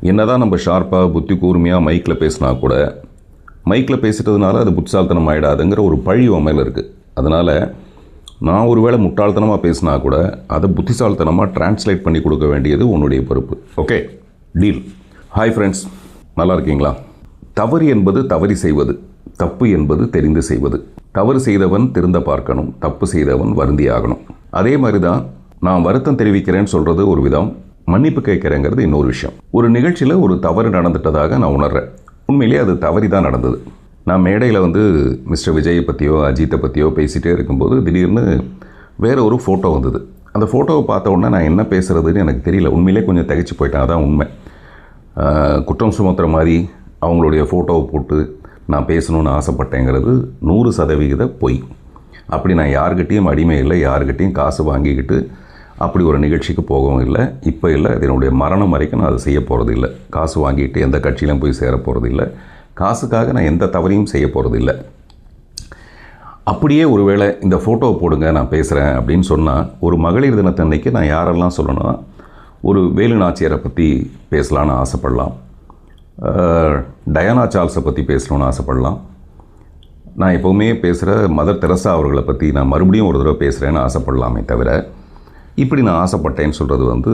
என்னதான் நம்ம ஷார்ப்பாக புத்தி கூர்மையாக மைக்கில் பேசினா கூட மைக்கில் பேசிட்டதுனால அது புத்திசாலித்தனம் ஆகிடாதுங்கிற ஒரு பழி உமையில் இருக்குது. அதனால் நான் ஒருவேளை முட்டாள்தனமாக பேசினா கூட அதை புத்திசாலித்தனமாக டிரான்ஸ்லேட் பண்ணி கொடுக்க வேண்டியது உன்னுடைய பொறுப்பு. Okay, deal. ஹாய் ஃப்ரெண்ட்ஸ், நல்லா இருக்கீங்களா? தவறு என்பது தவறி செய்வது, தப்பு என்பது தெரிந்து செய்வது. தவறு செய்தவன் திருந்த பார்க்கணும், தப்பு செய்தவன் வருந்தி ஆகணும். அதே மாதிரி தான் நான் வருத்தம் தெரிவிக்கிறேன்னு சொல்கிறது ஒரு விதம், மன்னிப்பு கேட்குறேங்கிறது இன்னொரு விஷயம். ஒரு நிகழ்ச்சியில் ஒரு தவறு நடந்துட்டதாக நான் உணர்கிறேன். உண்மையிலேயே அது தவறி தான் நடந்தது. நான் மேடையில் மிஸ்டர் விஜயை பற்றியோ அஜித்தை பற்றியோ பேசிகிட்டே இருக்கும்போது திடீர்னு வேறு ஒரு ஃபோட்டோ வந்தது. அந்த ஃபோட்டோவை பார்த்த உடனே நான் என்ன பேசுகிறதுன்னு எனக்கு தெரியல. உண்மையிலே கொஞ்சம் திகைச்சு போயிட்டேன். அதான் உண்மை. குற்றம் சுமத்துற மாதிரி அவங்களுடைய ஃபோட்டோவை போட்டு நான் பேசணுன்னு ஆசைப்பட்டேங்கிறது 100% பொய். அப்படி நான் யாருக்கிட்டேயும் அடிமை இல்லை, யாருக்கிட்டேயும் காசு வாங்கிக்கிட்டு அப்படி ஒரு நிகழ்ச்சிக்கு போகவும் இல்லை, இப்போ இல்லை. என்னுடைய மரணம் வரைக்கும் நான் அதை செய்ய போகிறது இல்லை. காசு வாங்கிட்டு எந்த கட்சியிலும் போய் சேர போகிறது இல்லை. காசுக்காக நான் எந்த தவறையும் செய்ய போகிறது இல்லை. அப்படியே ஒருவேளை இந்த ஃபோட்டோவை போடுங்க நான் பேசுகிறேன் அப்படின்னு சொன்னால், ஒரு மகளிர் தினத்தன்னைக்கு நான் யாரெல்லாம் சொல்லணும்னா, ஒரு வேலு நாச்சியாரை பற்றி பேசலான்னு ஆசைப்படலாம், டயானா சார்ல்ஸை பற்றி பேசணுன்னு ஆசைப்படலாம். நான் எப்போவுமே பேசுகிற மதர் தெரசா அவர்களை பற்றி நான் மறுபடியும் ஒரு தடவை பேசுகிறேன்னு ஆசைப்படலாமே தவிர, இப்படி நான் ஆசைப்பட்டேன்னு சொல்கிறது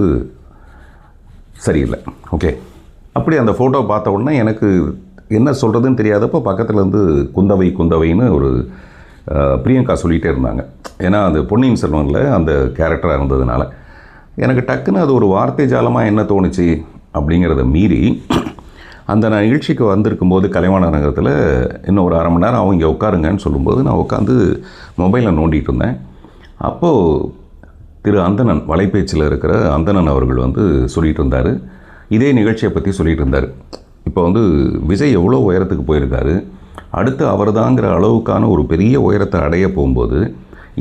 சரியில்லை. ஓகே, அப்படி அந்த ஃபோட்டோ பார்த்த உடனே எனக்கு என்ன சொல்கிறதுன்னு தெரியாதப்போ பக்கத்துலேருந்து குந்தவைன்னு ஒரு பிரியங்கா சொல்லிகிட்டே இருந்தாங்க. ஏன்னா அது பொன்னியின் செல்வனில் அந்த கேரக்டராக இருந்ததுனால எனக்கு டக்குன்னு அது ஒரு வார்த்தை ஜாலமாக என்ன தோணுச்சு அப்படிங்கிறத மீறி, அந்த நான் நிகழ்ச்சிக்கு வந்திருக்கும்போது கலைவாண நகரத்தில் இன்னும் ஒரு 1/2 மணி நேரம் அவங்க இங்கே உட்காருங்கன்னு சொல்லும்போது நான் உட்காந்து மொபைலில் நோண்டிகிட்டு இருந்தேன். அப்போது திரு அந்தணன், வலைபேச்சில் இருக்கிற அந்தணன் அவர்கள் சொல்லிகிட்டு இருந்தார். இதே நிகழ்ச்சியை பற்றி சொல்லிகிட்டு இருந்தார். இப்போ விஜய் எவ்வளோ உயரத்துக்கு போயிருக்காரு, அடுத்து அவர் தாங்கிற அளவுக்கான ஒரு பெரிய உயரத்தை அடைய போகும்போது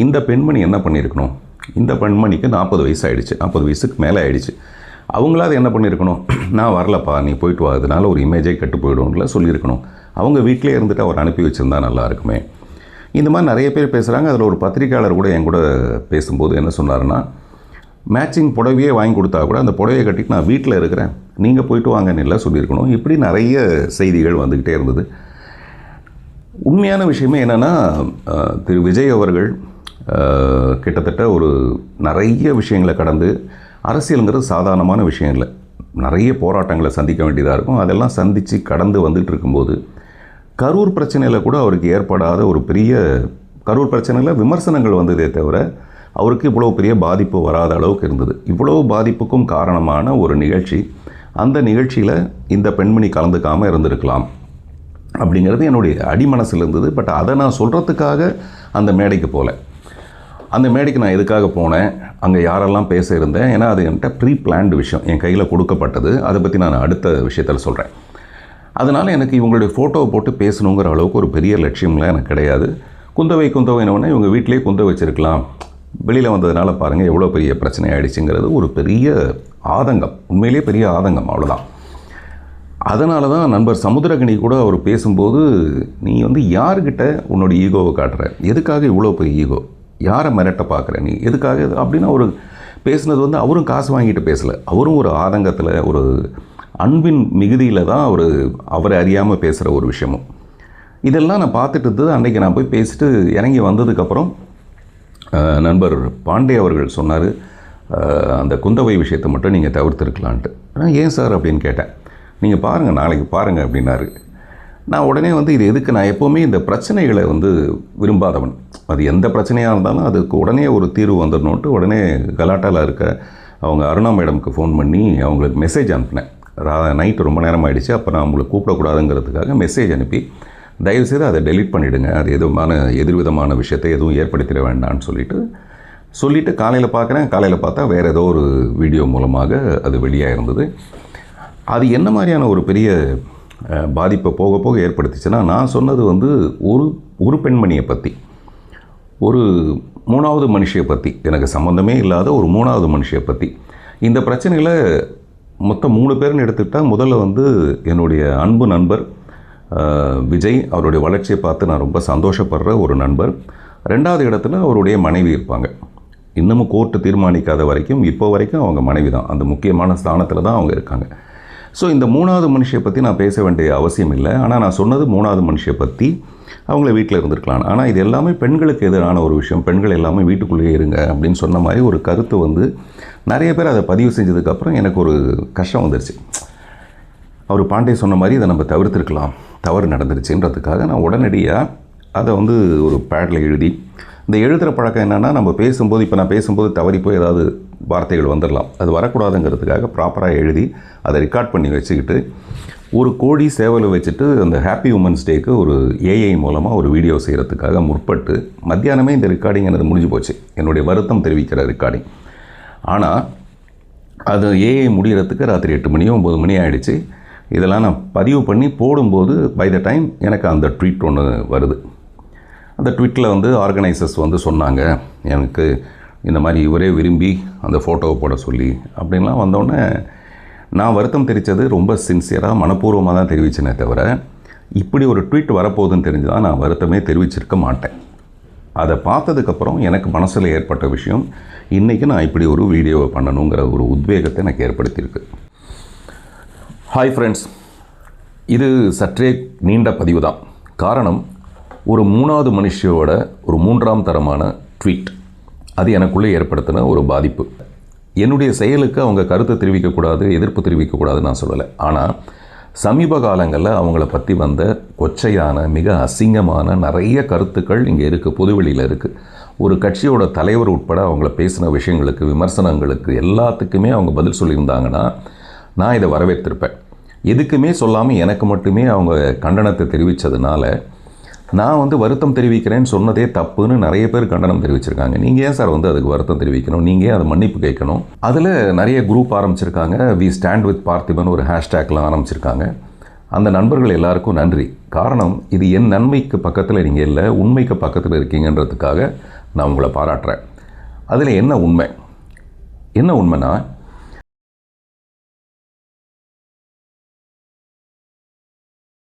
இந்த பெண்மணி என்ன பண்ணியிருக்கணும்? இந்த பெண்மணிக்கு 40 வயசு ஆகிடுச்சு, 40 வயசுக்கு மேலே ஆகிடுச்சு. அவங்களாவது என்ன பண்ணியிருக்கணும்? நான் வரலப்பா, நீ போயிட்டு வா, அதனால ஒரு இமேஜே கெட்டு போய்டும்ல சொல்லியிருக்கணும். அவங்க வீட்டிலே இருந்துட்டு அவர் அனுப்பி வச்சுருந்தா நல்லா இருக்குமே. இந்த மாதிரி நிறைய பேர் பேசுகிறாங்க. அதில் ஒரு பத்திரிக்கையாளர் கூட என் கூட பேசும்போது என்ன சொன்னார்னா, மேட்சிங் புடவையே வாங்கி கொடுத்தா கூட அந்த புடவையை கட்டிட்டு நான் வீட்டில் இருக்கிறேன், நீங்கள் போயிட்டு வாங்கன்னு எல்லாம் சொல்லியிருக்கணும். இப்படி நிறைய செய்திகள் வந்துக்கிட்டே இருந்தது. உண்மையான விஷயமே என்னென்னா, திரு விஜய் அவர்கள் கிட்டத்தட்ட ஒரு நிறைய விஷயங்களை கடந்து, அரசியலுங்கிறது சாதாரணமான விஷயம் இல்லை, நிறைய போராட்டங்களை சந்திக்க வேண்டியதாக இருக்கும். அதெல்லாம் சந்தித்து கடந்து வந்துட்டு இருக்கும்போது கரூர் பிரச்சனையில் கூட அவருக்கு ஏற்படாத ஒரு பெரிய, கரூர் பிரச்சனையில் விமர்சனங்கள் வந்ததே தவிர அவருக்கு இவ்வளோ பெரிய பாதிப்பு வராத அளவுக்கு இருந்தது. இவ்வளோ பாதிப்புக்கும் காரணமான ஒரு நிகழ்ச்சி, அந்த நிகழ்ச்சியில் இந்த பெண்மணி கலந்துக்காமல் இருந்திருக்கலாம் அப்படிங்கிறது என்னுடைய அடிமனசில் இருந்தது. பட் அதை நான் சொல்கிறதுக்காக அந்த மேடைக்கு போகல. அந்த மேடைக்கு நான் எதுக்காக போனேன், அங்கே யாரெல்லாம் பேச இருந்தேன், ஏன்னா அது என்கிட்ட ப்ரீ பிளான்டு விஷயம், என் கையில் கொடுக்கப்பட்டது. அதை பற்றி நான் அடுத்த விஷயத்தில் சொல்கிறேன். அதனால் எனக்கு இவங்களுடைய ஃபோட்டோவை போட்டு பேசணுங்கிற அளவுக்கு ஒரு பெரிய லட்சியம்லாம் எனக்கு கிடையாது. குந்தவைன்னு இவங்க வீட்டிலேயே குந்த வச்சுருக்கலாம், வெளியில் வந்ததுனால பாருங்கள் எவ்வளோ பெரிய பிரச்சனை ஆகிடுச்சுங்கிறது ஒரு பெரிய ஆதங்கம், உண்மையிலே பெரிய ஆதங்கம், அவ்வளோதான். அதனால தான் நண்பர் சமுத்திரகனி கூட அவர் பேசும்போது, நீ யார்கிட்ட உன்னோட ஈகோவை காட்டுற, எதுக்காக இவ்வளோ பெரிய ஈகோ, யாரை மிரட்ட பார்க்குற நீ, எதுக்காக அப்படின்னு அவர் பேசுனது அவரும் காசு வாங்கிட்டு பேசலை. அவரும் ஒரு ஆதங்கத்தில், ஒரு அன்பின் மிகுதியில் தான் அவரை அறியாமல் பேசுகிற ஒரு விஷயமும். இதெல்லாம் நான் பார்த்துட்டு இருந்தது. அன்றைக்கி நான் போய் பேசிட்டு இறங்கி வந்ததுக்கப்புறம் நண்பர் பாண்டே அவர்கள் சொன்னார், அந்த குந்தவை விஷயத்தை மட்டும் நீங்கள் தவிர்த்துருக்கலான்ட்டு. நான் ஏன் சார் அப்படின்னு கேட்டேன். நீங்கள் பாருங்கள், நாளைக்கு பாருங்கள் அப்படின்னாரு. நான் உடனே இது எதுக்கு, நான் எப்போவுமே இந்த பிரச்சனைகளை விரும்பாதவன். அது எந்த பிரச்சனையாக இருந்தாலும் அதுக்கு உடனே ஒரு தீர்வு வந்துடணுன்ட்டு உடனே கலாட்டாவில் இருக்க அவங்க அருணா மேடமுக்கு ஃபோன் பண்ணி அவங்களுக்கு மெசேஜ் அனுப்பினேன். நைட்டு ரொம்ப நேரம் ஆகிடுச்சு, அப்போ நான் அவங்களை கூப்பிடக்கூடாதுங்கிறதுக்காக மெசேஜ் அனுப்பி, தயவுசெய்து அதை டெலீட் பண்ணிவிடுங்க, அது எதிர்விதமான விஷயத்தை எதுவும் ஏற்படுத்திட வேண்டாம்னு சொல்லிவிட்டு காலையில் பார்க்குறேன். காலையில் பார்த்தா வேறு ஏதோ ஒரு வீடியோ மூலமாக அது வெளியாக இருந்தது. அது என்ன மாதிரியான ஒரு பெரிய பாதிப்பை போக போக ஏற்படுத்திச்சுன்னா, நான் சொன்னது ஒரு பெண்மணியை பற்றி, ஒரு 3வது மனுஷியை பற்றி, எனக்கு சம்மந்தமே இல்லாத ஒரு 3வது மனுஷியை பற்றி. இந்த பிரச்சனையில் மொத்தம் 3 பேர்னு எடுத்துக்கிட்டால், முதல்ல என்னுடைய அன்பு நண்பர் விஜய், அவருடைய வளர்ச்சியை பார்த்து நான் ரொம்ப சந்தோஷப்படுற ஒரு நண்பர். 2வது இடத்துல அவருடைய மனைவி இருப்பாங்க. இன்னமும் கோர்ட்டு தீர்மானிக்காத வரைக்கும் இப்போ வரைக்கும் அவங்க மனைவி தான், அந்த முக்கியமான ஸ்தானத்தில் தான் அவங்க இருக்காங்க. ஸோ இந்த 3வது மனுஷியை பற்றி நான் பேச வேண்டிய அவசியம் இல்லை. ஆனால் நான் சொன்னது 3வது மனுஷியை பற்றி. அவங்கள வீட்டில் இருந்திருக்கலாம். ஆனால் இது எல்லாமே பெண்களுக்கு எதிரான ஒரு விஷயம். பெண்கள் எல்லாமே வீட்டுக்குள்ளேயே இருங்க அப்படின்னு சொன்ன மாதிரி ஒரு கருத்து வந்து நிறைய பேர் அதை பதிவு செஞ்சதுக்கப்புறம் எனக்கு ஒரு கஷ்டம் வந்துருச்சு. அவர் பாண்டே சொன்ன மாதிரி இதை நம்ம தவிர்த்திருக்கலாம், தவறு நடந்துருச்சுன்றதுக்காக நான் உடனடியாக அதை வந்து ஒரு பேடில் எழுதி, இந்த எழுதுகிற பழக்கம் என்னென்னா, நம்ம பேசும்போது, இப்போ நான் பேசும்போது தவறி போய் ஏதாவது வார்த்தைகள் வந்துடலாம், அது வரக்கூடாதுங்கிறதுக்காக ப்ராப்பராக எழுதி அதை ரெக்கார்ட் பண்ணி வச்சுக்கிட்டு, ஒரு கோழி சேவலை வச்சுட்டு அந்த ஹாப்பி உமன்ஸ் டேக்கு ஒரு ஏஐ மூலமாக ஒரு வீடியோ செய்கிறதுக்காக முற்பட்டு மத்தியானமே இந்த ரெக்கார்டிங் எனக்கு முடிஞ்சு போச்சு, என்னுடைய வருத்தம் தெரிவிக்கிற ரெக்கார்டிங். ஆனால் அது ஏஐ முடிகிறதுக்கு ராத்திரி 8 மணியோ 9 மணி ஆகிடுச்சு. இதெல்லாம் நான் பதிவு பண்ணி போடும்போது பை த டைம் எனக்கு அந்த ட்வீட் ஒன்று வருது. அந்த ட்வீட்டில் வந்து ஆர்கனைசர்ஸ் வந்து சொன்னாங்க, எனக்கு இந்த மாதிரி இவரே விரும்பி அந்த ஃபோட்டோவை போட சொல்லி அப்படின்லாம் வந்தோடனே நான் வருத்தம் தெரிவித்தது ரொம்ப சின்சியராக மனப்பூர்வமாக தான் தெரிவித்தேனே தவிர, இப்படி ஒரு ட்வீட் வரப்போகுதுன்னு தெரிஞ்சு தான் நான் வருத்தமே தெரிவிச்சிருக்க மாட்டேன். அதை பார்த்ததுக்கப்புறம் எனக்கு மனசில் ஏற்பட்ட விஷயம், இன்றைக்கி நான் இப்படி ஒரு வீடியோவை பண்ணணுங்கிற ஒரு உத்வேகத்தை எனக்கு ஏற்படுத்தியிருக்கு. ஹாய் ஃப்ரெண்ட்ஸ், இது சற்றே நீண்ட பதிவு தான். காரணம், ஒரு 3வது மனுஷியோட ஒரு 3ஆம் தரமான ட்வீட், அது எனக்குள்ளே ஏற்படுத்தின ஒரு பாதிப்பு. என்னுடைய செயலுக்கு அவங்க கருத்தை தெரிவிக்கக்கூடாது, எதிர்ப்பு தெரிவிக்கக்கூடாதுன்னு நான் சொல்லலை. ஆனால் சமீப காலங்களில் அவங்கள பற்றி வந்த கொச்சையான, மிக அசிங்கமான நிறைய கருத்துக்கள் இங்கே இருக்குது, பொதுவெளியில் இருக்குது. ஒரு கட்சியோட தலைவர் உட்பட அவங்கள பேசின விஷயங்களுக்கு, விமர்சனங்களுக்கு எல்லாத்துக்குமே அவங்க பதில் சொல்லியிருந்தாங்கன்னா நான் இதை வரவேற்றிருப்பேன். எதுக்குமே சொல்லாமல் எனக்கு மட்டுமே அவங்க கண்டனத்தை தெரிவித்ததுனால நான் வந்து வருத்தம் தெரிவிக்கிறேன்னு சொன்னதே தப்புன்னு நிறைய பேர் கண்டனம் தெரிவிச்சிருக்காங்க. நீங்கள் ஏன் சார் வந்து அதுக்கு வருத்தம் தெரிவிக்கணும், நீங்கள் ஏன் அதை மன்னிப்பு கேட்கணும்? அதில் நிறைய குரூப் ஆரம்பிச்சிருக்காங்க. வி ஸ்டாண்ட் வித் பார்த்திபன் ஒரு ஹேஷ்டேக்லாம் ஆரம்பிச்சிருக்காங்க. அந்த நண்பர்கள் எல்லாருக்கும் நன்றி. காரணம், இது என் நன்மைக்கு பக்கத்தில் நீங்கள் இல்லை, உண்மைக்கு பக்கத்தில் இருக்கீங்கன்றதுக்காக நான் உங்களை பாராட்டுறேன். அதில் என்ன உண்மைனா,